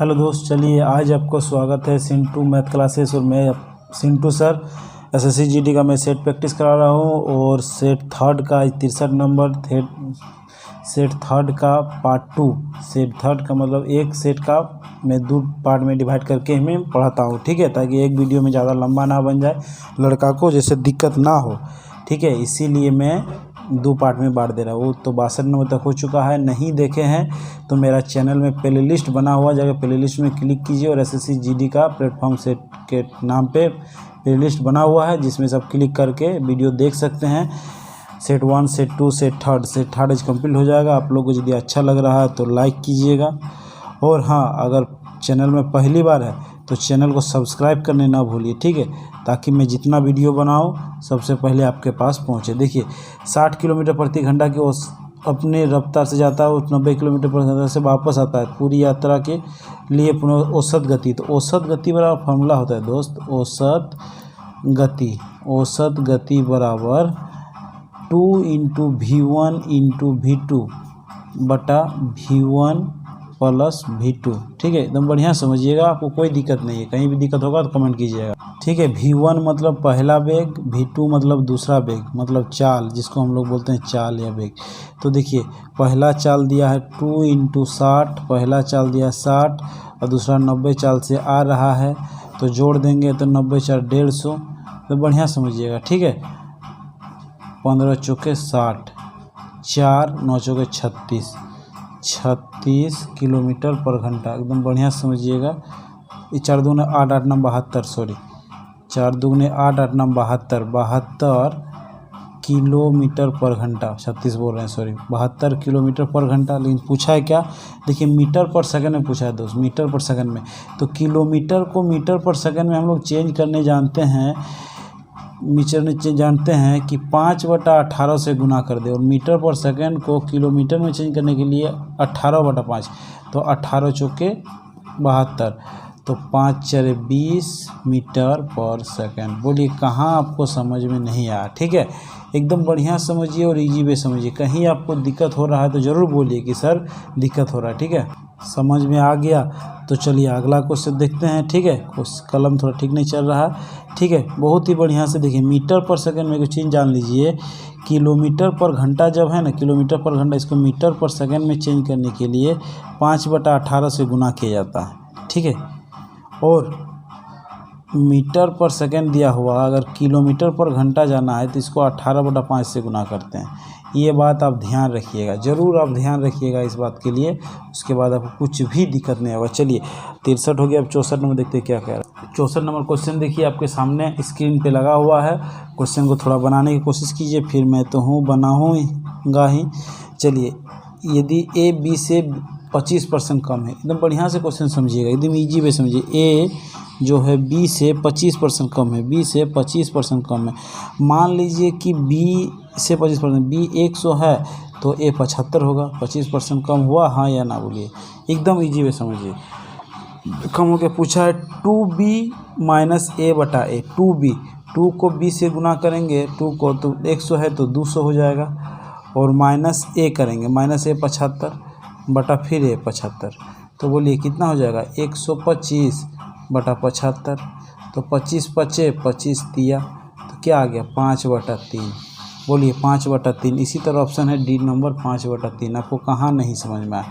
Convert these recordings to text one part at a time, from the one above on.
Hello दोस्त, चलिए आज आपको स्वागत है सिंटू मैथ क्लासेस। और मैं सिंटू सर एसएससी जीडी का मैं सेट प्रैक्टिस करा रहा हूँ। और सेट थर्ड का 63 नंबर सेट थर्ड का पार्ट 2। सेट थर्ड का मतलब एक सेट का मैं 2 पार्ट में डिवाइड करके मैं पढ़ाता हूँ, ठीक है, ताकि एक वीडियो में ज़्यादा लंबा ना बन जाए, लड़का को जैसे दिक्कत ना हो, ठीक है। इसीलिए मैं 2 पार्ट में बांट दे रहा हूँ। वो तो 62 नंबर तक हो चुका है। नहीं देखे हैं तो मेरा चैनल में प्ले लिस्ट बना हुआ, जाकर प्ले लिस्ट में क्लिक कीजिए और एसएससी जीडी का प्लेटफॉर्म सेट के नाम पे प्ले लिस्ट बना हुआ है, जिसमें सब क्लिक करके वीडियो देख सकते हैं। सेट 1, सेट 2, सेट थर्ड आज कंप्लीट हो जाएगा। आप लोग को यदि अच्छा लग रहा है तो लाइक कीजिएगा। और हाँ, अगर चैनल में पहली बार है तो चैनल को सब्सक्राइब करने ना भूलिए, ठीक है, ताकि मैं जितना वीडियो बनाऊं सबसे पहले आपके पास पहुंचे। देखिए 60 किलोमीटर प्रति घंटा की अपने रफ्तार से जाता है, 90 किलोमीटर प्रति घंटा से वापस आता है पूरी यात्रा के लिए पुनः औसत गति। तो औसत गति बराबर फॉर्मूला होता है दोस्त, औसत गति बराबर 2 × V1 × V2 बटा V1 प्लस V2, ठीक है। एकदम बढ़िया समझिएगा, आपको कोई दिक्कत नहीं है। कहीं भी दिक्कत होगा तो कमेंट कीजिएगा, ठीक है। V1 मतलब पहला वेग, V2 मतलब दूसरा वेग, मतलब चाल, जिसको हम लोग बोलते हैं चाल या वेग। तो देखिए पहला चाल दिया है 2 × 60, पहला चाल दिया है 60 और दूसरा 90 चाल से आ रहा है, तो जोड़ देंगे तो 90 × 150। तो बढ़िया समझिएगा, ठीक है। 15 चौके 60, 4 9 चौके 36 किलोमीटर पर घंटा। एकदम बढ़िया समझिएगा। ये 4 दूने 8 8 9 72, सॉरी 4 दूने 8 8 9 72 किलोमीटर पर घंटा। 36 बोल रहे हैं, सॉरी 72 किलोमीटर पर घंटा। लेकिन पूछा है क्या, देखिए मीटर पर सेकंड में पूछा है दोस्त, मीटर पर सेकंड में। तो किलोमीटर को मीटर पर सेकंड में हम लोग चेंज करने जानते हैं, जानते हैं कि 5/18 से गुना कर दे। और मीटर पर सेकंड को किलोमीटर में चेंज करने के लिए 18/5, तो 18 चौके 72, तो 5 4 20 मीटर पर सेकंड। बोलिए कहाँ आपको समझ में नहीं आया, ठीक है। एकदम बढ़िया समझिए और इजी वे समझिए। कहीं आपको दिक्कत हो रहा है तो ज़रूर बोलिए कि सर दिक्कत हो रहा है, ठीक है। समझ में आ गया तो चलिए अगला क्वेश्चन देखते हैं, ठीक है। कलम थोड़ा ठीक नहीं चल रहा, ठीक है। बहुत ही बढ़िया से देखिए, मीटर पर सेकंड में एक चीज़ जान लीजिए, किलोमीटर पर घंटा जब है ना, किलोमीटर पर घंटा, इसको मीटर पर सेकंड में चेंज करने के लिए 5/18 से गुना किया जाता है, ठीक है। और मीटर पर सेकंड दिया हुआ, अगर किलोमीटर पर घंटा जाना है तो इसको 18/5 से गुना करते हैं। ये बात आप ध्यान रखिएगा, ज़रूर आप ध्यान रखिएगा इस बात के लिए। उसके बाद आपको कुछ भी दिक्कत नहीं होगा। चलिए 63 हो गया, अब 64 नंबर देखते हैं क्या कह रहा है। 64 नंबर क्वेश्चन देखिए आपके सामने स्क्रीन पे लगा हुआ है। क्वेश्चन को थोड़ा बनाने की कोशिश कीजिए, फिर मैं तो बनाऊँगा ही। चलिए, यदि ए बी से 25% कम है, एकदम बढ़िया से क्वेश्चन समझिएगा, एकदम ईजी वे समझिए। ए जो है बी से 25% कम है, बी से 25% कम है। मान लीजिए कि बी से 25%, बी 100 है तो ए 75 होगा। 25% कम हुआ, हाँ या ना बोलिए, एकदम इजी वे समझिए। कम हो गया, पूछा है 2b - a/a। 2b, 2 को b से गुना करेंगे, 2 को तो 100 है तो 200 हो जाएगा, और माइनस a करेंगे, -a 75 बटा फिर a 75। तो बोलिए कितना हो जाएगा, 125 बटा 75। तो 25 पचे 25 दिया, तो क्या आ गया 5/3। बोलिए 5/3। इसी तरह ऑप्शन है डी नंबर 5/3। आपको कहाँ नहीं समझ में आया,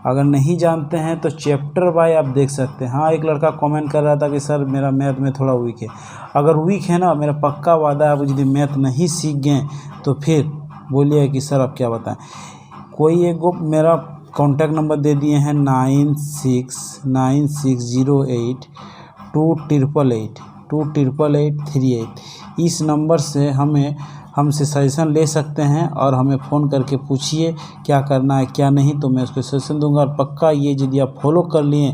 अगर नहीं जानते हैं तो चैप्टर बाय आप देख सकते हैं। हाँ, एक लड़का कमेंट कर रहा था कि सर मेरा मैथ में थोड़ा वीक है। अगर वीक है ना, मेरा पक्का वादा है, आप यदि मैथ नहीं सीख गए तो फिर बोलिए कि सर आप क्या बताएं। कोई एक को मेरा कॉन्टैक्ट नंबर दे दिए हैं 969608288838। इस नंबर से हमसे सजेशन ले सकते हैं और हमें फ़ोन करके पूछिए क्या करना है क्या नहीं, तो मैं उसको सजेशन दूंगा। और पक्का ये यदि आप फॉलो कर लिए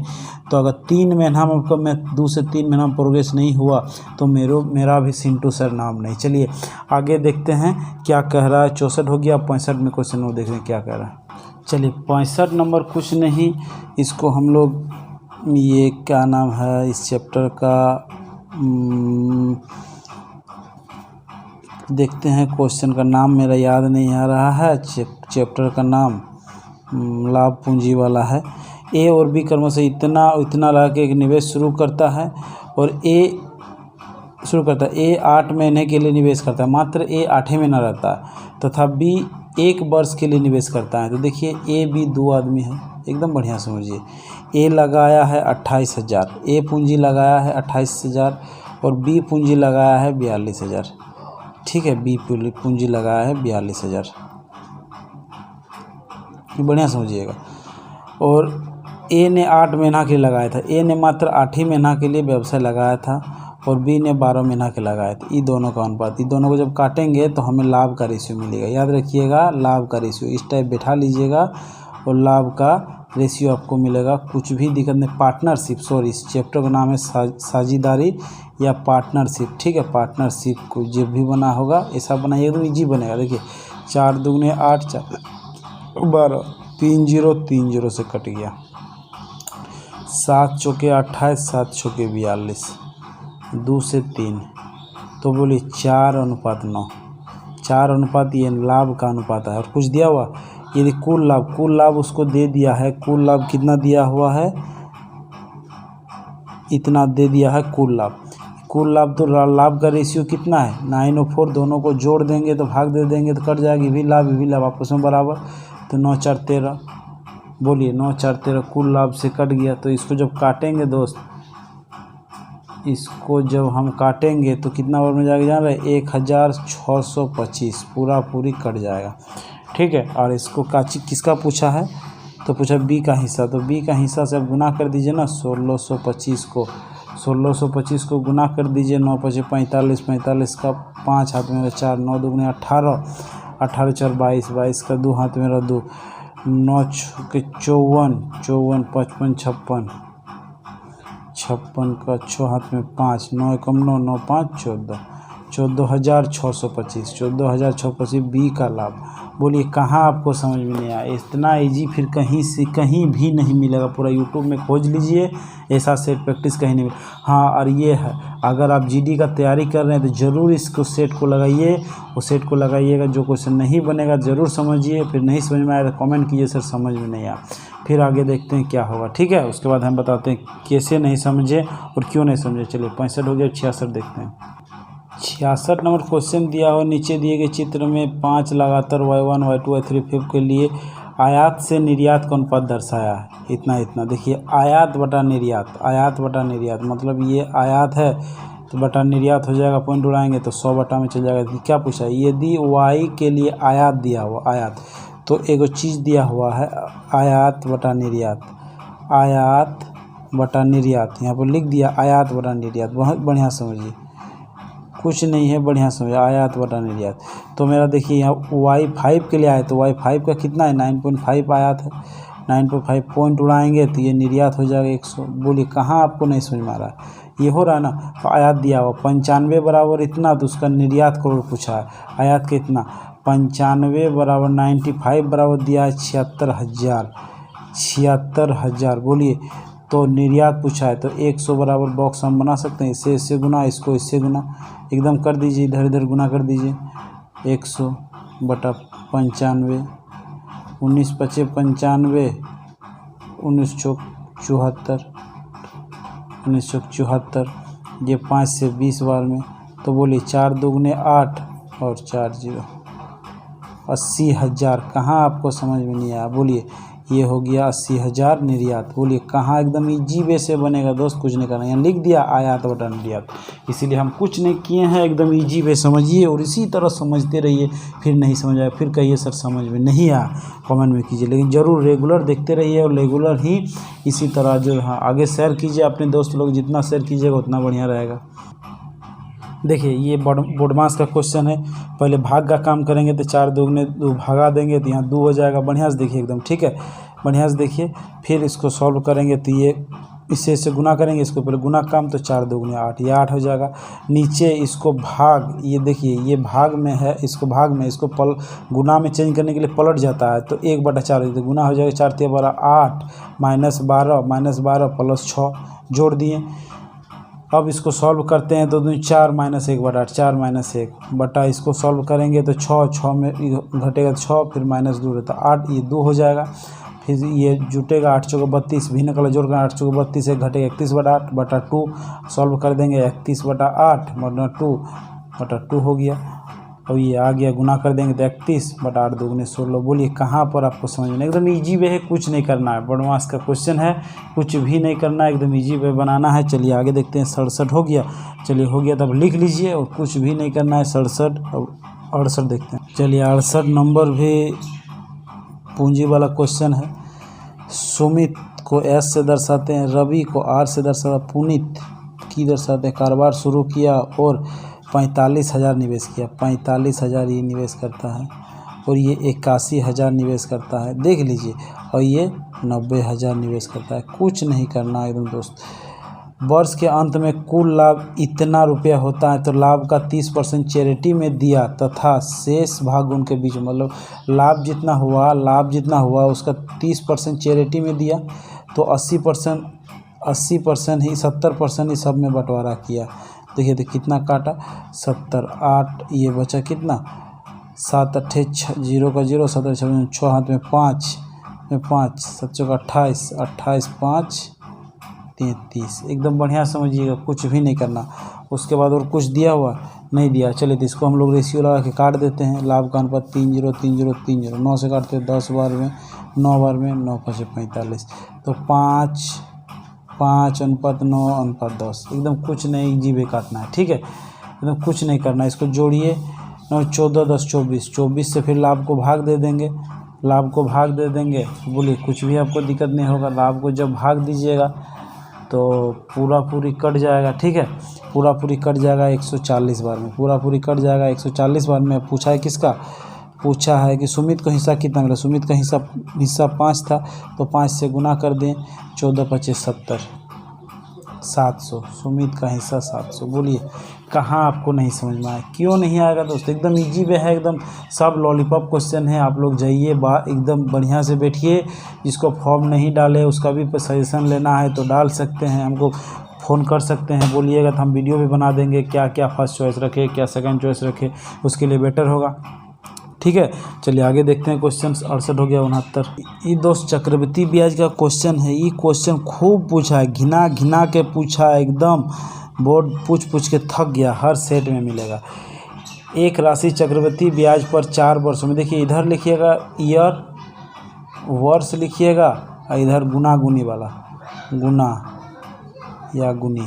तो अगर 3 महीना में आपको मैं 2 से 3 महीना में प्रोग्रेस नहीं हुआ तो मेरा भी सिंटू सर नाम नहीं। चलिए आगे देखते हैं क्या कह रहा है। 64 हो गया, 65 में क्वेश्चन वो देख रहे हैं क्या कह रहा है। चलिए 65 नंबर कुछ नहीं, इसको हम लोग, ये क्या नाम है इस चैप्टर का, देखते हैं। क्वेश्चन का नाम मेरा याद नहीं आ रहा है, चैप्टर का नाम लाभ पूंजी वाला है। ए और बी क्रमशः इतना इतना लगा के एक निवेश शुरू करता है और ए 8 महीने के लिए निवेश करता है, मात्र ए 8 महीना रहता है, तथा बी 1 वर्ष के लिए निवेश करता है। तो देखिए ए बी 2 आदमी है, एकदम बढ़िया समझिए। ए लगाया है 28,000, ए पूंजी लगाया है 28,000 और बी पूंजी लगाया है 42,000। ठीक है, बी पूंजी लगाया है 42,000, बढ़िया समझिएगा। और ए ने 8 महीना के लिए लगाया था, ए ने मात्र 8 ही महीना के लिए व्यवसाय लगाया था और बी ने 12 महीना के लगाया था। ये दोनों का अनुपात, ये दोनों को जब काटेंगे तो हमें लाभ का रेशियो मिलेगा। याद रखिएगा, लाभ का रेशियो इस टाइप बैठा लीजिएगा और लाभ का रेशियो आपको मिलेगा। कुछ भी दिक्कत नहीं, पार्टनरशिप, सॉरी इस चैप्टर का नाम है साझेदारी या पार्टनरशिप। ठीक है, पार्टनरशिप को जब भी बना होगा ऐसा बनाइए, एकदम ईजी बनेगा। देखिए 4 दूगुने 8, 4 12, 3 0 3 0 से कट गया। 7 चौके 28, 7 चौके 42, 2 से 3, तो बोलिए 4:9। 4 ये लाभ का अनुपात है। और कुछ दिया हुआ, यदि कुल लाभ उसको दे दिया है। कुल लाभ कितना दिया हुआ है, इतना दे दिया है कुल लाभ। तो लाभ का रेशियो कितना है, 9 और 4 दोनों को जोड़ देंगे तो भाग दे देंगे तो कट जाएगी। भी लाभ आपस में बराबर, तो 9 4 13, बोलिए 9 4 13 कुल लाभ से कट गया। तो इसको जब काटेंगे दोस्त, इसको जब हम काटेंगे तो कितना बार में जाएगा, जान रहे 1625 पूरी कट जाएगा। ठीक है, और इसको किसका पूछा है, तो पूछा बी का हिस्सा। तो बी का हिस्सा से आप गुना कर दीजिए ना, 1625 को गुना कर दीजिए। 9 5 45, 45 का 5 हाथ में 4, 9 दूगुने 18, 18 4 22, 22 का 2 हाथ में 2, 9 के 54, 54 55 56, 56 का 6 हाथ में 5, 9 कम 9, 9 5 14, 14,625, 14,625 बी का लाभ। बोलिए कहाँ आपको समझ में नहीं आया, इतना इजी फिर कहीं भी नहीं मिलेगा। पूरा यूट्यूब में खोज लीजिए, ऐसा सेट प्रैक्टिस कहीं नहीं मिलेगा। हाँ, और ये है, अगर आप जीडी का तैयारी कर रहे हैं तो ज़रूर इसको सेट को लगाइए, वो सेट को लगाइएगा। जो क्वेश्चन नहीं बनेगा ज़रूर समझिए, फिर नहीं समझ में आया तो कमेंट कीजिए सर समझ में नहीं आया, फिर आगे देखते हैं क्या होगा। ठीक है, उसके बाद हम बताते हैं कैसे नहीं समझे और क्यों नहीं समझे। चलिए 65 हो गया, 66 देखते हैं। 66 नंबर क्वेश्चन दिया हो, नीचे दिए गए चित्र में 5 लगातार y1 y2 y3 5 के लिए आयात से निर्यात का अनुपात दर्शाया है। इतना देखिए, आयात बटा निर्यात मतलब ये आयात है तो बटा निर्यात हो जाएगा, पॉइंट उड़ाएंगे तो 100 बटा में चल जाएगा। क्या पूछा, यदि y के लिए आयात दिया हुआ, आयात तो एगो चीज़ दिया हुआ है, आयात बटा निर्यात, यहाँ पर लिख दिया आयात बटा निर्यात। बहुत बढ़िया समझिए, कुछ नहीं है, बढ़िया समझिए, आयात बटा निर्यात। तो मेरा देखिए यहाँ y5 के लिए आया, तो y5 का कितना है, 9.5 आयात है। 9.5 पॉइंट उड़ाएंगे तो ये निर्यात हो जाएगा 100। बोलिए कहाँ आपको नहीं समझ में आ रहा है, ये हो रहा है ना। तो आयात दिया हुआ 95 बराबर इतना, तो उसका निर्यात करोड़ पूछा है। आयात कितना, 95 बराबर 95 बराबर दिया है 76,000। बोलिए, तो निर्यात पूछा है तो 100 बराबर बॉक्स हम बना सकते हैं, इससे गुना, इसको इससे गुना, एकदम कर दीजिए, इधर इधर गुना कर दीजिए। 100 बटा 95, 19 5 95, 19 चौक 74, 19 चौक 74, ये 5 से 20 बार में। तो बोलिए 4 दूगुने 8 और 4 0, 80,000। कहाँ आपको समझ में नहीं आया, बोलिए ये हो गया 80,000 निर्यात। बोलिए कहाँ, एकदम इजी वे से बनेगा दोस्त, कुछ नहीं करना। यहाँ लिख दिया आयात बटा निर्यात, इसीलिए हम कुछ नहीं किए हैं, एकदम इजी वे समझिए और इसी तरह समझते रहिए। फिर नहीं समझ आया फिर कहिए सर समझ में नहीं आया, कमेंट में कीजिए, लेकिन ज़रूर रेगुलर देखते रहिए और रेगुलर ही इसी तरह जो हाँ आगे शेयर कीजिए अपने दोस्त लोग, जितना शेयर कीजिएगा उतना बढ़िया रहेगा। देखिए ये बोर्डमास का क्वेश्चन है, पहले भाग का काम करेंगे तो 4 दूगुने 2 भागा देंगे तो यहाँ 2 हो जाएगा। बढ़िया से देखिए एकदम, ठीक है, बढ़िया से देखिए। फिर इसको सॉल्व करेंगे तो ये इससे गुना करेंगे, इसको पहले गुना काम तो 4 दूगुने 8, ये 8 हो जाएगा। नीचे इसको भाग, ये देखिए ये भाग में है, इसको भाग में, इसको गुना में चेंज करने के लिए पलट जाता है तो 1/4 तो गुना हो जाएगा। 4 3 12 8 -12 प्लस 6 जोड़ दिए। अब इसको सॉल्व करते हैं तो 4 - 1/8, 4 - 1 बटा, इसको सॉल्व करेंगे तो 6 में घटेगा 6, फिर -2 रहता 8, ये 2 हो जाएगा। फिर ये जुटेगा 8 चौके 32, भिन्न कलर जोड़ कर 8 चौके 32 एक घटेगा 31/8 बटा 2 सॉल्व कर देंगे 31/8 बटा 2 हो गया। और ये आ गया गुना कर देंगे तो 31/8 2 16। बोलिए कहाँ पर आपको समझ में, एकदम इजी वे है, कुछ नहीं करना है, बड़मास का क्वेश्चन है, कुछ भी नहीं करना है, एकदम इजी वे बनाना है। चलिए आगे देखते हैं। 67 हो गया, चलिए हो गया तब लिख लीजिए और कुछ भी नहीं करना है। 67 और 68 देखते हैं। चलिए 68 नंबर भी पूंजी वाला क्वेश्चन है। सुमित को एस से दर्शाते हैं, रवि को आर से दर्शाते, पुनीत की दर्शाते हैं। कारोबार शुरू किया और 45,000 निवेश किया, 45,000 ये निवेश करता है और ये 81,000 निवेश करता है, देख लीजिए। और ये 90,000 निवेश करता है। कुछ नहीं करना है एकदम दोस्त। वर्ष के अंत में कुल लाभ इतना रुपया होता है तो लाभ का 30% चैरिटी में दिया तथा शेष भाग उनके बीच, मतलब लाभ जितना हुआ उसका 30% चैरिटी में दिया तो 80% ही 70% ही सब में बंटवारा किया। देखिए तो कितना काटा 70, 8 ये बचा कितना 7 8 0 का 0 7 6 हाथ में 5 7 चौका 28 28 5 33। एकदम बढ़िया समझिएगा, कुछ भी नहीं करना। उसके बाद और कुछ दिया हुआ नहीं दिया। चलिए तो इसको हम लोग रेशियो लगा के काट देते हैं। लाभ का अनुपात 3 0 3 0 3 0, 9 से काटते हैं 10 बार में 9 बार में 9 5 45 तो 5 5 अनुपात 9 अनुपात 10। एकदम कुछ नहीं, जी भी काटना है, ठीक है, एकदम कुछ नहीं करना। इसको जोड़िए 9 14 10 24, 24 से फिर लाभ को भाग दे देंगे, बोलिए कुछ भी आपको दिक्कत नहीं होगा। लाभ को जब भाग दीजिएगा तो पूरी कट जाएगा, ठीक है, पूरी कट जाएगा 140 बार में, पूरी कट जाएगा 140 बार में। पूछा है किसका, पूछा है कि सुमित को हिस्सा कितना मिला। सुमित का हिस्सा 5 था तो 5 से गुना कर दें, 14 25 70 700। सुमित का हिस्सा 700। बोलिए कहाँ आपको नहीं समझ में आया, क्यों नहीं आएगा दोस्तों, एकदम इजी वे है, एकदम सब लॉलीपॉप क्वेश्चन है। आप लोग जाइए एकदम बढ़िया से बैठिए। जिसको फॉर्म नहीं डाले उसका भी सजेशन लेना है तो डाल सकते हैं, हमको फ़ोन कर सकते हैं, बोलिएगा तो हम वीडियो भी बना देंगे क्या क्या फर्स्ट चॉइस रखे, क्या सेकंड चॉइस रखे, उसके लिए बेटर होगा, ठीक है। चलिए आगे देखते हैं। क्वेश्चन 68 हो गया। 69 ये दोस्त चक्रवृद्धि ब्याज का क्वेश्चन है। ये क्वेश्चन खूब पूछा है, घिना के पूछा है, एकदम बोर्ड पूछ के थक गया। हर सेट में मिलेगा। एक राशि चक्रवृद्धि ब्याज पर 4 वर्षों में, देखिए इधर लिखिएगा ईयर वर्ष लिखिएगा और इधर गुनी वाला गुना या गुनी,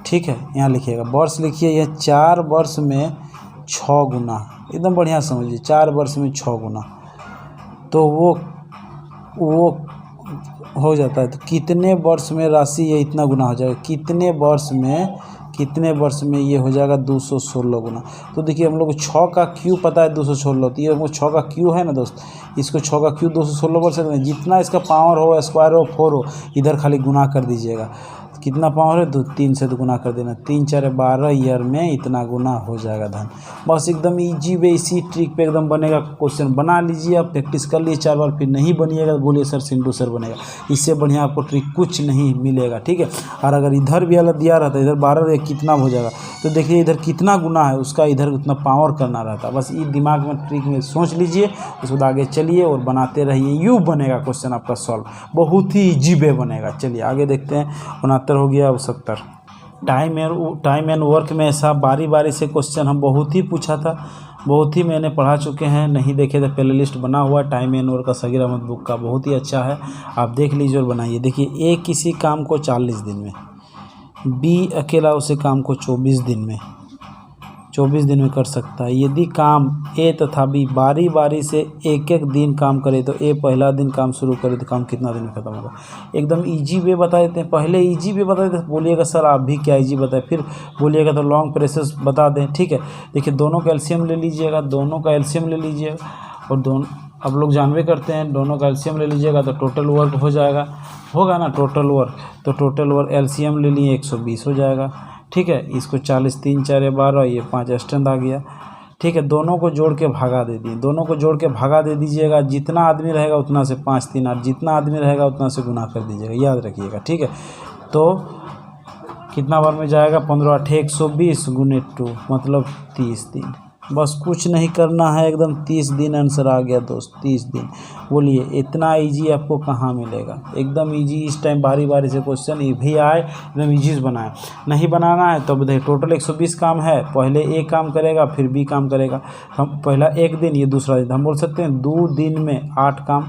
ठीक है, यहाँ लिखिएगा वर्ष लिखिए। यह 4 वर्ष में 6 गुना, एकदम बढ़िया समझिए, 4 वर्ष में 6 गुना तो वो हो जाता है। तो कितने वर्ष में राशि ये इतना गुना हो जाएगा, कितने वर्ष में ये हो जाएगा 216 गुना। तो देखिए हम लोग को 6 का क्यू पता है 216, तो ये हमको 6 का क्यू है ना दोस्त, इसको 6 का क्यू 216 वर्ष है। जितना इसका पावर हो, स्क्वायर हो, 4 हो, इधर खाली गुना कर दीजिएगा। कितना पावर है, 3 से गुना कर देना, 3 4 12 ईयर में इतना गुना हो जाएगा धन। बस एकदम इजी वे, इसी ट्रिक पे एकदम बनेगा क्वेश्चन। बना लीजिए, आप प्रैक्टिस कर लीजिए 4 बार, फिर नहीं बनिएगा बोलिए सर सिंधु सर बनेगा। इससे बढ़िया आपको ट्रिक कुछ नहीं मिलेगा, ठीक है। और अगर इधर भी अलग दिया रहता, इधर 12 कितना हो जाएगा, तो देखिए इधर कितना गुना है उसका, इधर उतना पावर करना रहता। बस ये दिमाग में ट्रिक में सोच लीजिए, उसके बाद आगे चलिए और बनाते रहिए। यूँ बनेगा क्वेश्चन आपका सॉल्व, बहुत ही इजी वे बनेगा। चलिए आगे देखते हैं। 69 हो गया। अब 70 टाइम एंड वर्क में ऐसा बारी से क्वेश्चन हम बहुत ही पूछा था, बहुत ही मैंने पढ़ा चुके हैं। नहीं देखे तो प्ले लिस्ट बना हुआ टाइम एंड वर्क का सगीर अहमद बुक का, बहुत ही अच्छा है, आप देख लीजिए और बनाइए। देखिए ए किसी काम को 40 दिन में, बी अकेला उसे काम को 24 दिन में कर सकता है। यदि काम ए तथा बी बारी से एक दिन काम करे तो ए पहला दिन काम शुरू करे तो काम कितना दिन में खत्म होगा। एकदम इजी वे बता देते हैं, पहले इजी वे बता देते हैं, बोलिएगा सर आप भी क्या इजी बताए, फिर बोलिएगा तो लॉन्ग प्रोसेस बता दें, ठीक है। देखिए दोनों का एलसीएम ले लीजिएगा, और दोनों अब लोग जानवे करते हैं, दोनों का एलसीएम ले लीजिएगा तो टोटल वर्क होगा ना टोटल वर्क, तो टोटल वर्क एलसीएम ले लिए 120 हो जाएगा, ठीक है। इसको 40 3 4 12, ये 5 एक्सटेंड आ गया, ठीक है। दोनों को जोड़ के भागा दे दीजिएगा। जितना आदमी रहेगा उतना से 5 3 8, जितना आदमी रहेगा उतना से गुना कर दीजिएगा, याद रखिएगा, ठीक है। तो कितना बार में जाएगा, 15 8 120 गुने 2 मतलब 30 दिन, बस कुछ नहीं करना है, एकदम 30 दिन आंसर आ गया दोस्त, 30 दिन। बोलिए इतना इजी आपको कहाँ मिलेगा, एकदम इजी। इस टाइम बारी बारी से क्वेश्चन ये भी आए एकदम इजी बनाए। नहीं बनाना है तो बताइए, टोटल 120 काम है, पहले ए काम करेगा फिर बी काम करेगा। हम पहला एक दिन, ये दूसरा दिन, हम बोल सकते हैं 2 दिन में 8 काम,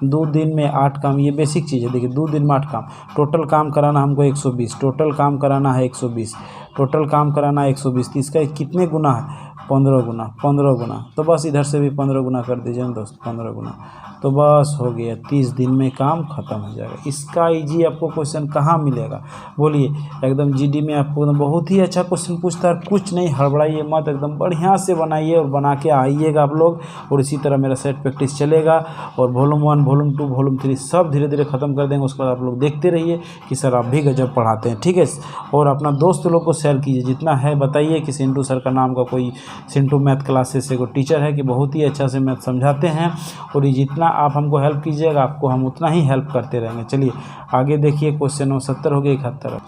2 दिन में 8 काम, ये बेसिक चीज़ है। देखिए 2 दिन में 8 काम, टोटल काम कराना हमको 120, टोटल काम कराना है 120, टोटल काम कराना है 120। तो इसका कितने गुना है, 15 गुना, 15 गुना। तो बस इधर से भी 15 गुना कर दीजिए ना दोस्त, 15 गुना, तो बस हो गया, 30 दिन में काम खत्म हो जाएगा। इसका इजी आपको क्वेश्चन कहाँ मिलेगा, बोलिए। एकदम जीडी में आपको एकदम बहुत ही अच्छा क्वेश्चन पूछता है। कुछ नहीं, हड़बड़ाइए मत, एकदम बढ़िया से बनाइए और बना के आइएगा आप लोग। और इसी तरह मेरा सेट प्रैक्टिस चलेगा, और वॉल्यूम 1, वॉल्यूम 2, वॉल्यूम 3 सब धीरे धीरे ख़त्म कर देंगे। उसके बाद आप लोग देखते रहिए कि सर आप भी गजब पढ़ाते हैं, ठीक है। और अपना दोस्त लोग को शेयर कीजिए, जितना है बताइए कि सिंटू सर का नाम का कोई सिंटू मैथ क्लासेस से कोई टीचर है कि बहुत ही अच्छा से मैथ समझाते हैं। और ये जितना आप हमको हेल्प कीजिएगा, आपको हम उतना ही हेल्प करते रहेंगे। चलिए आगे देखिए, क्वेश्चन 70 हो गया, 71।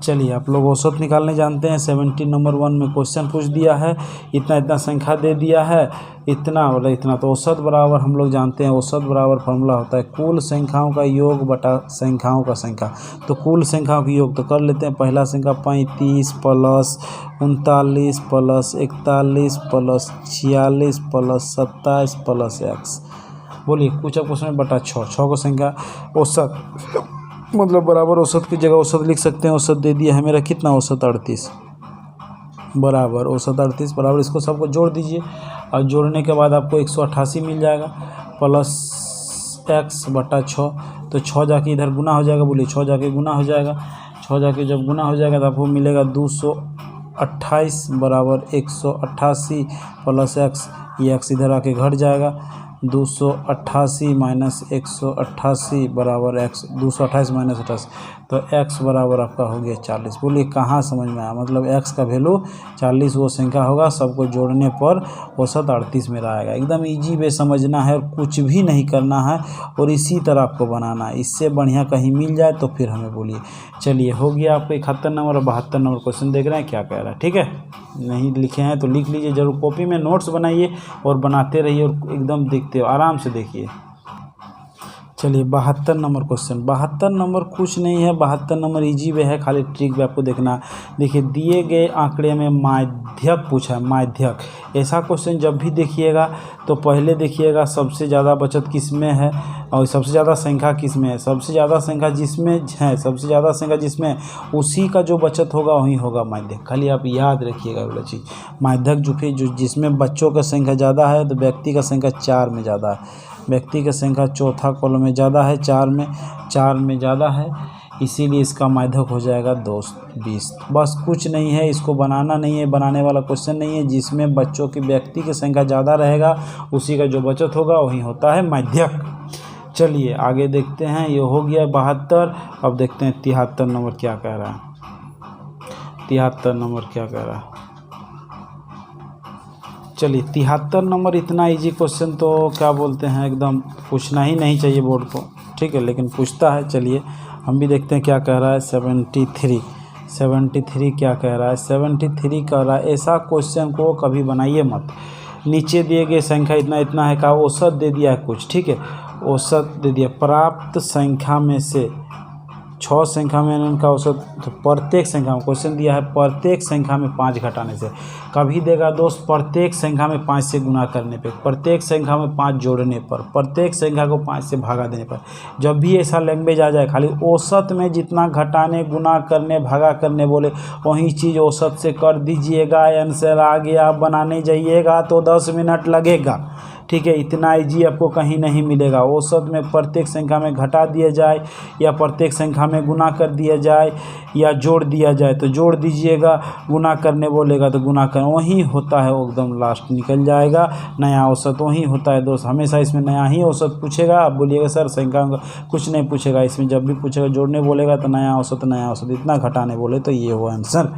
चलिए आप लोग औसत निकालने जानते हैं। 70 नंबर 1 में क्वेश्चन पूछ दिया है, इतना इतना संख्या दे दिया है, इतना और इतना। तो औसत बराबर हम लोग जानते हैं, औसत बराबर फॉर्मूला होता है कुल संख्याओं का योग बटा संख्याओं का संख्या। तो कुल संख्याओं का योग तो कर लेते हैं। पहला संख्या 35 plus 39 plus 41 plus 46 plus 27 plus x। बोलिए कुछ अब क्वेश्चन में बटा 6 को संख्या औसत मतलब बराबर औसत की जगह औसत लिख सकते हैं। औसत दे दिया है मेरा कितना, औसत 38 बराबर औसत 38 बराबर, इसको सबको जोड़ दीजिए और जोड़ने के बाद आपको 188 मिल जाएगा प्लस x बटा 6। तो 6 जाके इधर गुना हो जाएगा, बोलिए 6 जाके गुना हो जाएगा। 6 जाके जब गुना हो जाएगा तो आपको मिलेगा 228 बराबर 188 प्लस x। ये x इधर आके घट जाएगा, 288 माइनस 188 बराबर x, 228 माइनस 88, तो x बराबर आपका हो गया 40। बोलिए कहाँ समझ में आया, मतलब x का वैल्यू 40 वो संख्या होगा, सबको जोड़ने पर औसत 38 में आएगा। एकदम इजी वे समझना है और कुछ भी नहीं करना है, और इसी तरह आपको बनाना है। इससे बढ़िया कहीं मिल जाए तो फिर हमें बोलिए। चलिए हो गया आपको 71 नंबर और 72 नंबर क्वेश्चन देख रहे हैं क्या कह रहा है, ठीक है। नहीं लिखे हैं तो लिख लीजिए जरूर, कॉपी में नोट्स बनाइए और बनाते रहिए और एकदम देखते हो, आराम से देखिए। चलिए 72 नंबर क्वेश्चन। 72 नंबर कुछ नहीं है, 72 नंबर इजी वे है, खाली ट्रिक भी आपको देखना। देखिए दिए गए आंकड़े में माध्यक पूछा है, माध्यक। ऐसा क्वेश्चन जब भी देखिएगा तो पहले देखिएगा सबसे ज़्यादा बचत किस में है और सबसे ज़्यादा संख्या किस में है। सबसे ज़्यादा संख्या जिसमें है, सबसे ज़्यादा संख्या जिसमें है उसी का जो बचत होगा वही होगा माध्यक। खाली आप याद रखिएगा वाला चीज़, माध्यक जो जिसमें बच्चों का संख्या ज़्यादा है तो व्यक्ति का संख्या 4 में ज़्यादा है, व्यक्ति की संख्या चौथा कॉलम में ज़्यादा है, 4 में ज़्यादा है, इसीलिए इसका माध्यक हो जाएगा दोस्त 20। बस कुछ नहीं है, इसको बनाना नहीं है, बनाने वाला क्वेश्चन नहीं है। जिसमें बच्चों की व्यक्ति की संख्या ज़्यादा रहेगा उसी का जो बचत होगा वही होता है माध्यक। चलिए आगे देखते हैं, ये हो गया 72। अब देखते हैं 73 नंबर क्या कह रहा है। 73 नंबर क्या कह रहा है, चलिए 73 नंबर इतना इजी क्वेश्चन तो क्या बोलते हैं, एकदम पूछना ही नहीं चाहिए बोर्ड को, ठीक है, लेकिन पूछता है। चलिए हम भी देखते हैं क्या कह रहा है। 73 क्या कह रहा है। 73 कह रहा है ऐसा क्वेश्चन को कभी बनाइए मत। नीचे दिए गए संख्या इतना इतना है का औसत दे दिया है कुछ, ठीक है, औसत दे दिया। प्राप्त संख्या में से 6 संख्या में इनका औसत, तो प्रत्येक संख्या में क्वेश्चन दिया है प्रत्येक संख्या में 5 घटाने से। कभी देगा दोस्त प्रत्येक संख्या में 5 से गुना करने पे, प्रत्येक संख्या में 5 जोड़ने पर, प्रत्येक संख्या को 5 से भागा देने पर। जब भी ऐसा लैंग्वेज आ जाए खाली औसत में जितना घटाने गुना करने भागा करने बोले वही चीज़ औसत से कर दीजिएगा। आंसर आ गया, आप बनाने जाइएगा तो 10 मिनट लगेगा, ठीक है। इतना इजी आपको कहीं नहीं मिलेगा। औसत में प्रत्येक संख्या में घटा दिया जाए या प्रत्येक संख्या में गुना कर दिया जाए या जोड़ दिया जाए तो जोड़ दीजिएगा, गुना करने बोलेगा तो गुना कर, वही होता है, वो एकदम लास्ट निकल जाएगा नया औसत वही होता है दोस्त। हमेशा इसमें नया ही औसत पूछेगा। आप बोलिएगा सर संख्या कुछ नहीं पूछेगा इसमें, जब भी पूछेगा जोड़ने बोलेगा तो नया औसत, इतना घटाने बोले तो ये हो आंसर।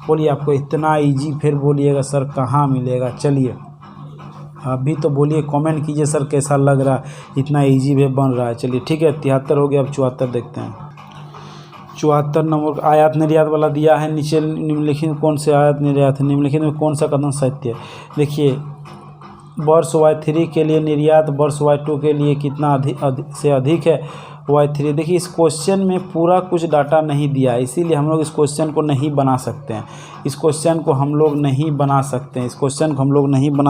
बोलिए आपको इतना ईजी, फिर बोलिएगा सर कहाँ मिलेगा। चलिए अभी तो बोलिए, कमेंट कीजिए सर कैसा लग रहा है, इतना इजी वे बन रहा है। चलिए ठीक है, 73 हो गया, अब 74 देखते हैं। 74 नंबर आयात निर्यात वाला दिया है। नीचे निम्नलिखित में कौन से आयात निर्यात है, निम्नलिखित में कौन सा कथन सत्य है। देखिए वर्ष Y3 के लिए निर्यात वर्ष Y2 के लिए कितना अधिक है Y3। देखिए इस क्वेश्चन में पूरा कुछ डाटा नहीं दिया है, इसीलिए हम लोग इस क्वेश्चन को नहीं बना सकते हैं। इस क्वेश्चन को हम लोग नहीं बना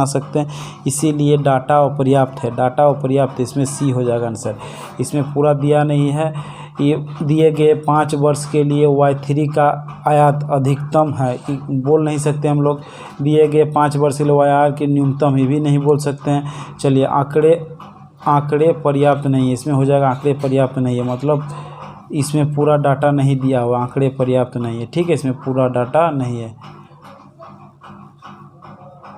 सकते हैं, इसीलिए डाटा अपर्याप्त है। डाटा अपर्याप्त, इसमें सी हो जाएगा आंसर। इसमें पूरा दिया नहीं है। ये दिए गए 5 वर्ष के लिए Y3 का आयात अधिकतम है, बोल नहीं सकते हम लोग। दिए गए 5 वर्ष के लिए YR की न्यूनतम, ये भी नहीं बोल सकते हैं। चलिए आंकड़े पर्याप्त नहीं है, इसमें हो जाएगा आंकड़े पर्याप्त नहीं है, मतलब इसमें पूरा डाटा नहीं दिया हुआ, आंकड़े पर्याप्त नहीं है। ठीक है, इसमें पूरा डाटा नहीं है।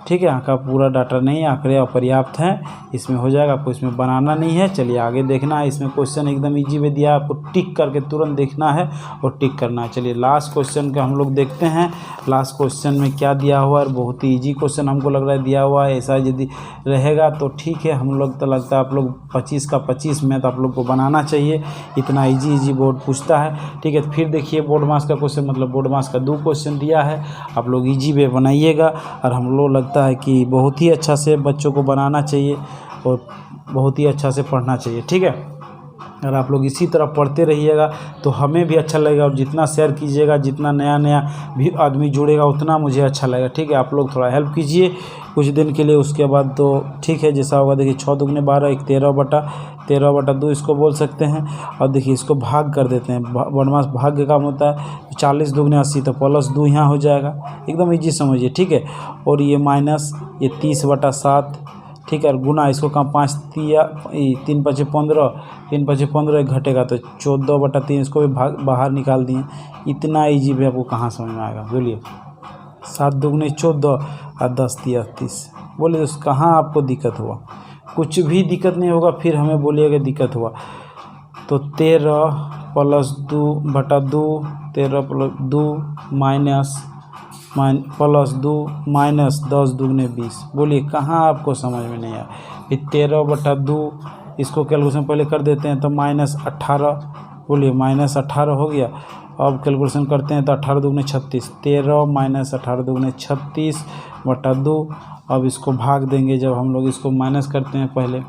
ठीक है, आंका पूरा डाटा नहीं है, आंकड़े अपर्याप्त हैं, इसमें हो जाएगा। आपको इसमें बनाना नहीं है। चलिए आगे देखना है। इसमें क्वेश्चन एकदम इजी में दिया है, आपको टिक करके तुरंत देखना है और टिक करना है। चलिए लास्ट क्वेश्चन का हम लोग देखते हैं। लास्ट क्वेश्चन में क्या दिया हुआ है, बहुत ही ईजी क्वेश्चन हमको लग रहा है दिया हुआ है। ऐसा यदि रहेगा तो ठीक है, हम लोग तो लगता है आप लोग 25 का 25 मैथ आप लोग को बनाना चाहिए, इतना ईजी बोर्ड पूछता है। ठीक है, फिर देखिए बोर्ड मास का क्वेश्चन, मतलब बोर्ड मास का 2 क्वेश्चन दिया है, आप लोग ईजी वे बनाइएगा। और हम लोग लगता है कि बहुत ही अच्छा से बच्चों को बनाना चाहिए और बहुत ही अच्छा से पढ़ना चाहिए। ठीक है, अगर आप लोग इसी तरह पढ़ते रहिएगा तो हमें भी अच्छा लगेगा, और जितना शेयर कीजिएगा, जितना नया भी आदमी जुड़ेगा, उतना मुझे अच्छा लगेगा। ठीक है, आप लोग थोड़ा हेल्प कीजिए कुछ दिन के लिए, उसके बाद तो ठीक है जैसा होगा। देखिए 6 दूनी 12, 13/2 इसको बोल सकते हैं। और देखिए इसको भाग कर देते हैं, वर्णमास भाग का काम होता है। 40 दूनी 80, तो +2 यहाँ हो जाएगा, एकदम ईजी समझिए। ठीक है, और ये माइनस ये 30/7। ठीक है, और गुना इसको कहाँ 5 3 5 15, 3 5 15 एक घटेगा तो 14/3, इसको भी बाहर निकाल दिए। इतना ईजी भी आपको कहाँ समझ में आएगा, बोलिए। 7 दूनी 14 और 10 3 38। बोलिए तो कहाँ आपको दिक्कत हुआ? कुछ भी दिक्कत नहीं होगा, फिर हमें बोलिएगा दिक्कत हुआ। तो 13 + 2/2, 13 + 2 +2 माइनस 10 दूनी 20। बोलिए कहाँ आपको समझ में नहीं आया? फिर 13/2 इसको कैलकुलेशन पहले कर देते हैं तो -18। बोलिए -18 हो गया। अब कैलकुलेशन करते हैं तो 18 दूनी 36, 13 - 18 दूनी 36/2। अब इसको भाग देंगे, जब हम लोग इसको माइनस करते हैं, पहले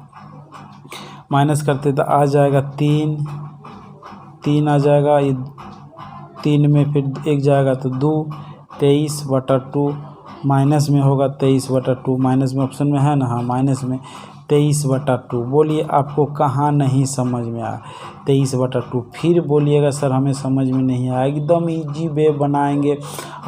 माइनस करते तो आ जाएगा 3 आ जाएगा, ये 3 में फिर 1 जाएगा तो 2, 23/2 माइनस में होगा 23/2, माइनस में ऑप्शन में है ना, हाँ माइनस में 23/2। बोलिए आपको कहाँ नहीं समझ में आया? 23/2। फिर बोलिएगा सर हमें समझ में नहीं आया। एकदम इजी वे बनाएंगे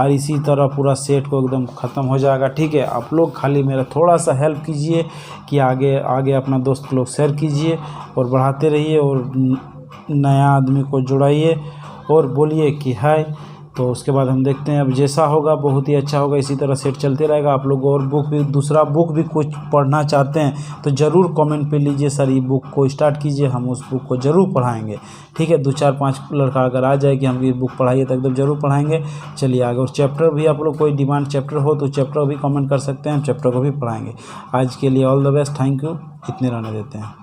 और इसी तरह पूरा सेट को एकदम ख़त्म हो जाएगा। ठीक है, आप लोग खाली मेरा थोड़ा सा हेल्प कीजिए कि आगे अपना दोस्त लोग शेयर कीजिए और बढ़ाते रहिए, और नया आदमी को जुड़ाइए और बोलिए कि हाय। तो उसके बाद हम देखते हैं, अब जैसा होगा बहुत ही अच्छा होगा, इसी तरह सेट चलते रहेगा। आप लोग और दूसरा बुक भी कुछ पढ़ना चाहते हैं तो ज़रूर कमेंट पे लीजिए, सर ये बुक को स्टार्ट कीजिए, हम उस बुक को ज़रूर पढ़ाएंगे। ठीक है, 2 4 5 लड़का अगर आ जाए कि हम ये बुक पढ़ाइए तो एकदम ज़रूर पढ़ाएंगे। चलिए आगे, और चैप्टर भी आप लोग कोई डिमांड चैप्टर हो तो चैप्टर भी कमेंट कर सकते हैं, चैप्टर को भी पढ़ाएंगे। आज के लिए all the best, thank you, इतने रहने देते हैं।